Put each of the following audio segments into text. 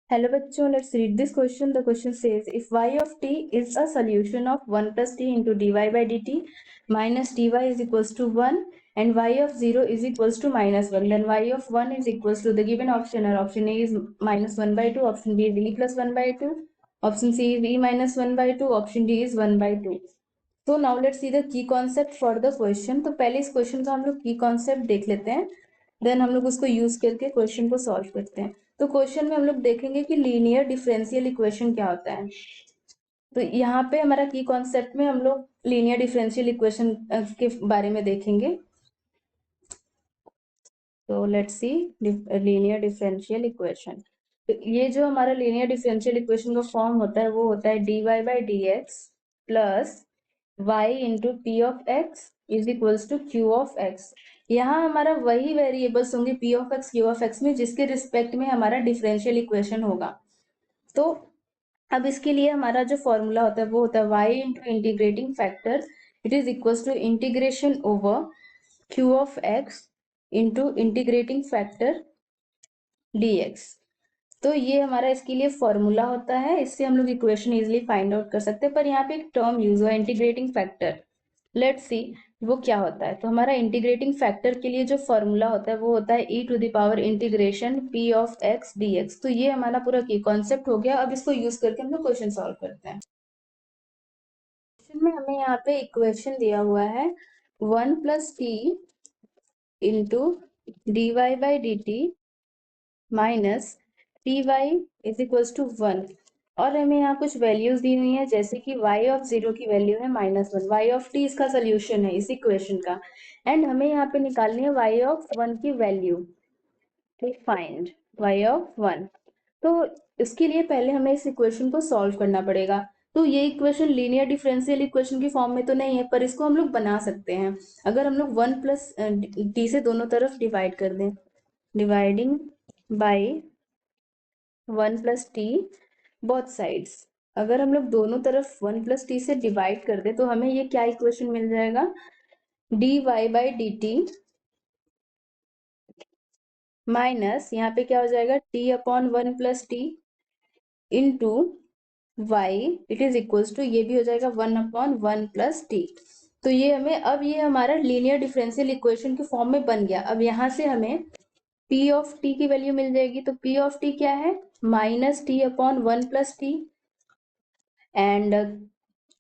Hello bachcho, let's read this question. The question says, if y of t is a solution of 1 plus t into dy by dt minus dy is equals to 1 and y of 0 is equals to minus 1, then y of 1 is equals to the given option, or option A is minus 1 by 2, option B is e plus 1 by 2, option C is e minus 1 by 2, option D is 1 by 2. So now let's see the key concept for the question. तो पहले इस question का हम लोग की concept देख लेते हैं, देन हम लोग उसको यूज करके क्वेश्चन को सॉल्व करते हैं। तो क्वेश्चन में हम लोग देखेंगे कि लीनियर डिफरेंशियल इक्वेशन क्या होता है। तो यहाँ पे हमारा की कॉन्सेप्ट में हम लोग लीनियर डिफरेंशियल इक्वेशन के बारे में देखेंगे। तो let's see linear differential equation. तो ये जो हमारा लीनियर डिफरेंशियल इक्वेशन का फॉर्म होता है वो होता है dy by d x plus y into p of x is equals to q of x. यहाँ हमारा वही वेरिएबल्स होंगे p of x q of x में जिसके रिस्पेक्ट में हमारा डिफरेंशियल इक्वेशन होगा। तो अब इसके लिए हमारा जो फॉर्मूला होता है वो होता है y into integrating factor it is equals to integration over q of x into integrating factor dx। तो ये हमारा इसके लिए फॉर्मूला होता है, इससे हम लोग इक्वेशन इजीली फाइंड आउट कर सकते हैं। पर यहाँ पे एक टर्म यूज हुआ इंटीग्रेटिंग फैक्टर, लेट्स सी वो क्या होता है। तो हमारा इंटीग्रेटिंग फैक्टर के लिए जो फॉर्मूला होता है वो होता है e to the power integration p of x dx। तो ये हमारा पूरा की कॉन्सेप्ट हो गया। अब इसको यूज करके हम लोग क्वेश्चन सॉल्व करते हैं। क्वेश्चन में हमें यहाँ पे इक्वेशन दिया हुआ है 1 plus t into d y by d t minus p y is equals to 1, और हमें यहाँ कुछ वैल्यूज दी हुई है जैसे कि y ऑफ 0 की वैल्यू है -1, y ऑफ t इसका सोल्यूशन है इस इक्वेशन का, एंड हमें यहाँ पे निकालनी है y ऑफ 1 की वैल्यू। तो फाइंड y ऑफ 1। तो इसके लिए पहले हमें इस इक्वेशन को सॉल्व करना पड़ेगा। तो ये इक्वेशन लीनियर डिफरेंशियल इक्वेशन की फॉर्म में तो नहीं है, पर इसको हम लोग बना सकते हैं अगर हम लोग 1 प्लस टी से दोनों तरफ डिवाइड कर दें। Dividing by 1 plus T both sides. अगर हम लोग दोनों तरफ 1 प्लस टी से डिवाइड कर दे तो हमें ये क्या इक्वेशन मिल जाएगा, d y by d t minus यहाँ पे क्या हो जाएगा t upon 1 plus t into y it is equals to ये भी हो जाएगा 1 अपॉन 1 प्लस टी। तो ये हमें अब ये हमारा लीनियर डिफरेंशियल इक्वेशन के फॉर्म में बन गया। अब यहाँ से हमें p ऑफ t की वैल्यू मिल जाएगी। तो p ऑफ t क्या है, minus t upon 1 plus T, and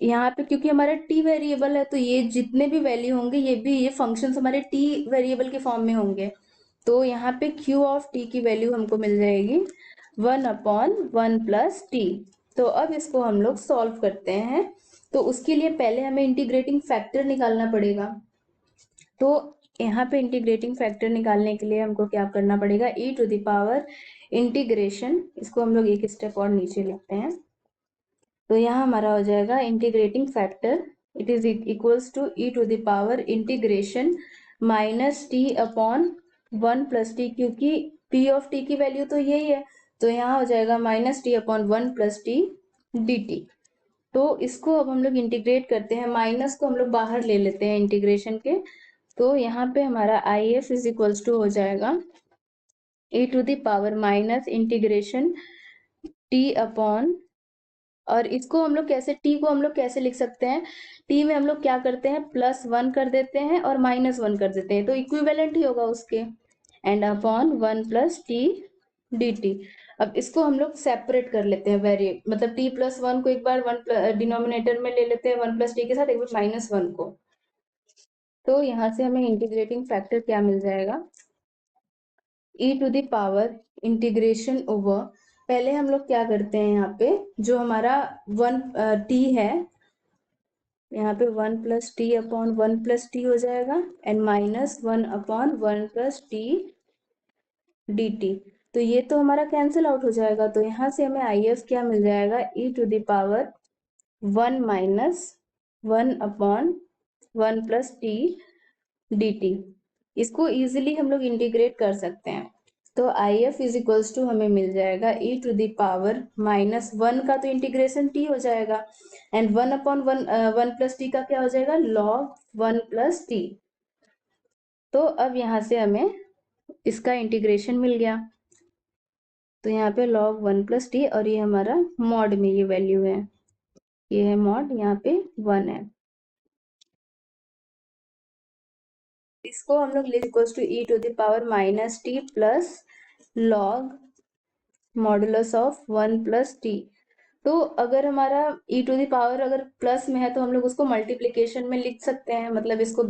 यहाँ पे क्योंकि हमारा t वेरिएबल है तो ये जितने भी वैल्यू होंगे ये फंक्शंस हमारे t वेरिएबल के फॉर्म में होंगे। तो यहाँ पे q ऑफ t की वैल्यू हमको मिल जाएगी 1 अपॉन 1 प्लस टी। तो अब इसको हम लोग सॉल्व करते हैं। तो उसके लिए पहले हमें इंटीग्रेटिंग फैक्टर निकालना पड़ेगा। तो यहाँ पे इंटीग्रेटिंग फैक्टर निकालने के लिए हमको क्या करना पड़ेगा, e to the power integration, इसको हम लोग एक स्टेप और नीचे लिखते हैं। तो यहाँ हमारा हो जाएगा integrating factor it is equals to e to the power integration minus t upon 1 plus t, क्योंकि p ऑफ t की वैल्यू तो यही है। तो यहाँ हो जाएगा minus t upon 1 plus t d t. तो इसको अब हम लोग इंटीग्रेट करते हैं, माइनस को हम लोग बाहर ले लेते हैं इंटीग्रेशन के। तो यहाँ पे हमारा I F is equals to हो जाएगा e to the power minus integration t upon, और इसको हम लोग कैसे t को हम लोग कैसे लिख सकते हैं, t में हम लोग क्या करते हैं +1 कर देते हैं और -1 कर देते हैं, तो इक्विवेलेंट ही होगा उसके, and upon 1 plus t d T. अब इसको हम लोग सेपरेट कर लेते हैं मतलब t प्लस 1 को एक बार 1 डिनोमिनेटर में ले लेते हैं 1 प्लस टी के साथ, एक बार -1 को। तो यहाँ से हमें इंटीग्रेटिंग फैक्टर क्या मिल जाएगा, e to the power integration over, पहले हम लोग क्या करते हैं यहाँ पे जो हमारा 1 t है यहाँ पे 1 plus T upon 1 plus T हो जाएगा and -1 upon 1 plus t d t. तो ये तो हमारा कैंसिल आउट हो जाएगा। तो यहाँ से हमें आई एफ क्या मिल जाएगा, e to the power 1 minus 1 upon 1 plus t d t. इसको इजीली हम लोग इंटीग्रेट कर सकते हैं। तो I F is equals to हमें मिल जाएगा e टू द पावर -1 का तो इंटीग्रेशन t हो जाएगा एंड 1 अपॉन 1 प्लस टी का क्या हो जाएगा log 1 प्लस टी। तो अब यहाँ से हमें इसका इंटीग्रेशन मिल गया। तो यहाँ पे log 1 प्लस टी, और ये हमारा मॉड में ये वैल्यू है, ये है मॉड, यहाँ पे 1 है। इसको हम लोग लिख equals to E to the power minus t plus log modulus of 1 plus t. तो अगर हमारा e टू द पावर अगर प्लस में है तो हम लोग उसको मल्टीप्लिकेशन में लिख सकते हैं, मतलब इसको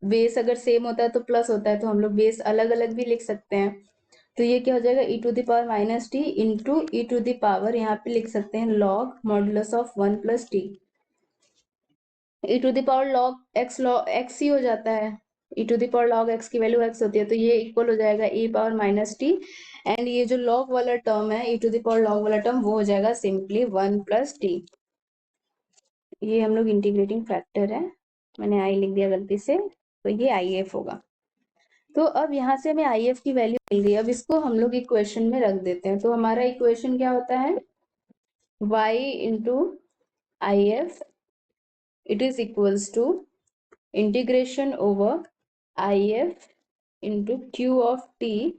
बेस अगर सेम होता है तो प्लस होता है, तो हम लोग बेस अलग अलग भी लिख सकते हैं। तो ये क्या हो जाएगा, e to the power minus T into E to the power, यहाँ पे लिख सकते हैं log modulus of 1 plus T. e to the power log x ही हो जाता है, e to the power log x की वैल्यू एक्स होती है, तो ये इक्वल हो जाएगा e power minus T, and ये जो लॉग वाला टर्म है e to the power log वाला टर्म वो हो जाएगा सिंपली 1 प्लस टी। ये हम लोग इंटीग्रेटिंग फैक्टर है, मैंने आई लिख दिया गलती से, तो ये आई एफ होगा। तो अब यहाँ से हमें आई एफ की वैल्यू मिल गई, अब इसको हम लोग इक्वेशन में रख देते हैं। तो हमारा इक्वेशन क्या होता है, y into I F it is equals to integration over I F into q of t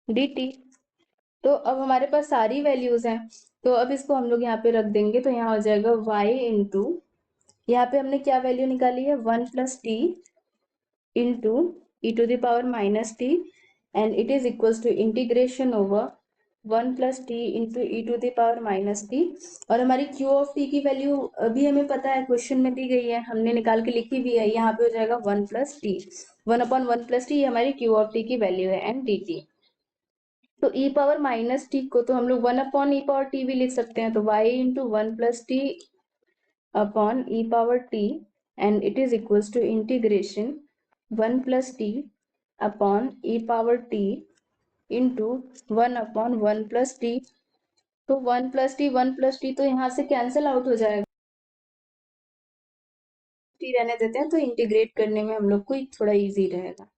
d t. तो अब हमारे पास सारी वैल्यूज हैं, तो अब इसको हम लोग यहाँ पे रख देंगे, तो यहाँ हो जाएगा y इंटू, यहाँ पे हमने क्या वैल्यू निकाली है, 1 plus t into E to the power minus T, and it is equals to integration over 1 plus t into E to the power minus t. और हमारी क्यू ऑफ टी की value अभी हमें पता है, क्वेश्चन में दी गई है, हमने निकाल के लिखी भी है, यहाँ पे हो जाएगा 1 प्लस टी, 1/1 प्लस टी, ये हमारी क्यू ऑफ टी की वैल्यू है, एंड डी टी। तो e पावर माइनस टी को तो हम लोग 1/e पावर टी भी लिख सकते हैं, तो y into 1 plus T upon e power t, and it is equals to integration 1 plus t upon e power t into 1/1 plus t। तो 1 plus t 1 plus t तो यहाँ से कैंसिल आउट हो जाएगा, t रहने देते हैं, तो इंटीग्रेट करने में हम लोग को थोड़ा इजी रहेगा,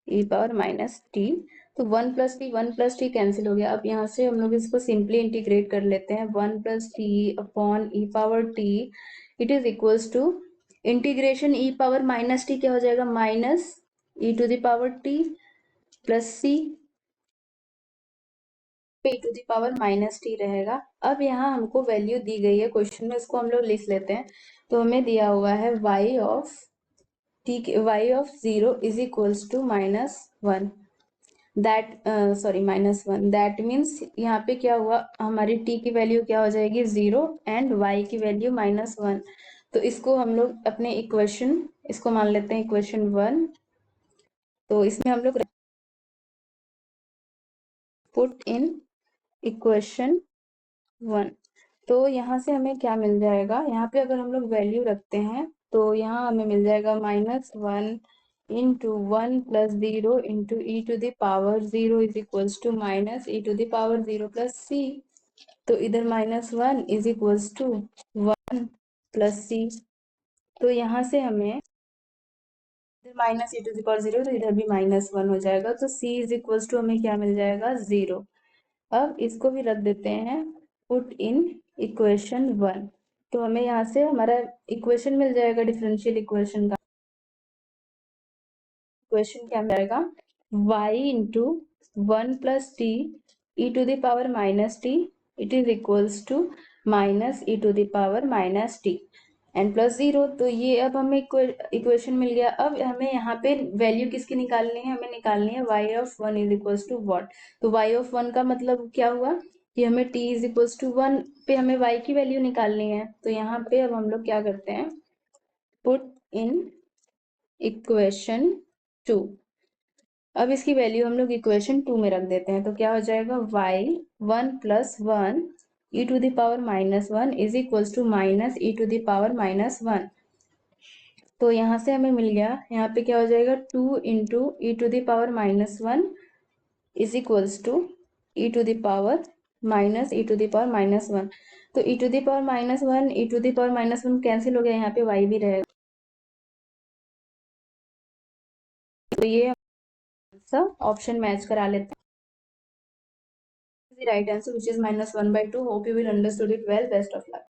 e पावर माइनस टी। तो 1 प्लस टी कैंसिल हो गया। अब यहाँ से हम लोग इसको सिंपली इंटीग्रेट कर लेते हैं, 1 plus T upon E power T, it is equals to integration E power minus T क्या हो जाएगा, minus E to the power T plus C पे E to the power minus T रहेगा। अब यहाँ हमको वैल्यू दी गई है क्वेश्चन में, इसको हम लोग लिख लेते हैं। तो हमें दिया हुआ है y of t, y of 0 is equals to -1, that sorry -1, that means यहाँ पे क्या हुआ, हमारी t की वैल्यू क्या हो जाएगी 0 एंड y की वैल्यू -1। तो इसको हम लोग अपने इक्वेशन, इसको मान लेते हैं इक्वेशन 1। तो इसमें हम लोग पुट इन इक्वेशन 1, तो यहाँ से हमें क्या मिल जाएगा, यहाँ पे अगर हम लोग वैल्यू रखते हैं तो यहाँ हमें मिल जाएगा -1 into 1 plus 0 into E to the power 0 is equals to minus E to the power 0 plus C. तो इधर -1 is equals to 1 plus C, तो यहाँ से हमें इधर minus E to the power 0, तो इधर भी -1 हो जाएगा, तो सी इज इक्वल्स टू हमें क्या मिल जाएगा 0। अब इसको भी रख देते हैं पुट इन इक्वेशन 1, तो हमें यहाँ से हमारा इक्वेशन मिल जाएगा, डिफरेंशियल इक्वेशन का इक्वेशन क्या मिल जाएगा, y into 1 plus t e to the power minus t, it is equals to minus E to the power minus T and plus 0। तो ये अब हमें इक्वेशन मिल गया। अब हमें यहाँ पे वैल्यू किसकी निकालनी है, हमें निकालनी है y of 1 is equals to what. तो y ऑफ 1 का मतलब क्या हुआ कि हमें t इज इक्वल्स टू 1 पे हमें y की वैल्यू निकालनी है। तो यहाँ पे अब हम लोग क्या करते हैं, पुट इन इक्वेशन 2। अब इसकी वैल्यू हम लोग इक्वेशन 2 में रख देते हैं, तो क्या हो जाएगा y 1 plus 1 E to the power -1 is equals to minus E to the power -1। तो यहाँ से हमें मिल गया, यहाँ पे क्या हो जाएगा 2 into E to the power -1 is equals to E to the power minus E to the power -1। तो E to the power -1 E to the power -1 cancel हो गया, यहाँ पे y भी रहेगा, तो ये सब ऑप्शन मैच करा लेते हैं। Right answer which is -1/2। Hope you will understood it well. Best of luck.